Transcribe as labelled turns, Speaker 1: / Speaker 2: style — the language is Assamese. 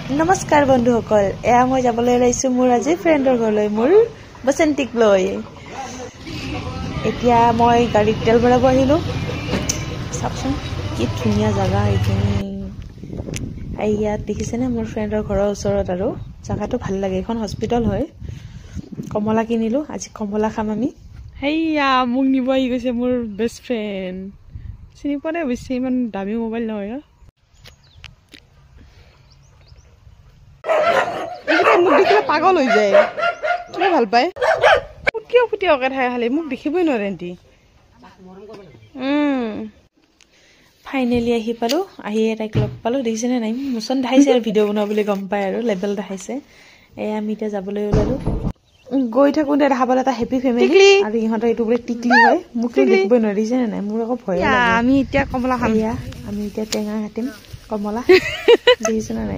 Speaker 1: নমস্কাৰ বন্ধুসকল, এয়া মই যাবলৈ ওলাইছোঁ মোৰ আজি ফ্ৰেণ্ডৰ ঘৰলৈ, মোৰ বসন্তিক লৈ। এতিয়া মই গাড়ীত তেল ভৰাব আহিলোঁ। চাওকচোন কি ধুনীয়া জেগা এইখিনি। ইয়াত দেখিছেনে মোৰ ফ্ৰেণ্ডৰ ঘৰৰ ওচৰত, আৰু জেগাটো ভাল লাগে। এইখন হস্পিটেল হয়। কমলা কিনিলোঁ, আজি কমলা খাম আমি।
Speaker 2: সেইয়া মোক নিব আহি গৈছে মোৰ বেষ্ট ফ্ৰেণ্ড। চিনি পোৱা নাই অৱশ্যে, ইমান দামী মোবাইল নহয়। মোক দেখিলে পাগল হৈ যায়, কিয় ভাল পায়। ফুটিও ফুটিয়াকে থাকে, খালি মোক দেখিবই নোৱাৰে এণ্টি।
Speaker 1: ফাইনেলি আহি পালোঁ, আহিয়ে তাইক লগ পালোঁ। দেখিছেনে নাই, মোচন দেখাইছে আৰু ভিডিঅ' বনোৱা বুলি গম পায় আৰু লেবেল দেখাইছে। আমি এতিয়া যাবলৈ ওলালোঁ। গৈ থাকোঁতে দেখা পালে এটা হেপী ফেমিলি, আৰু ইহঁতৰ এইটো বোলে টিকলি হয়। মোকতো দেখিবই নোৱাৰে, দেখিছেনে নাই, মোৰ আকৌ ভয় লাগে।
Speaker 2: আমি এতিয়া কমলা খাম।
Speaker 1: আমি এতিয়া টেঙা কাটিম, কমলা দেখিছেনে নাই।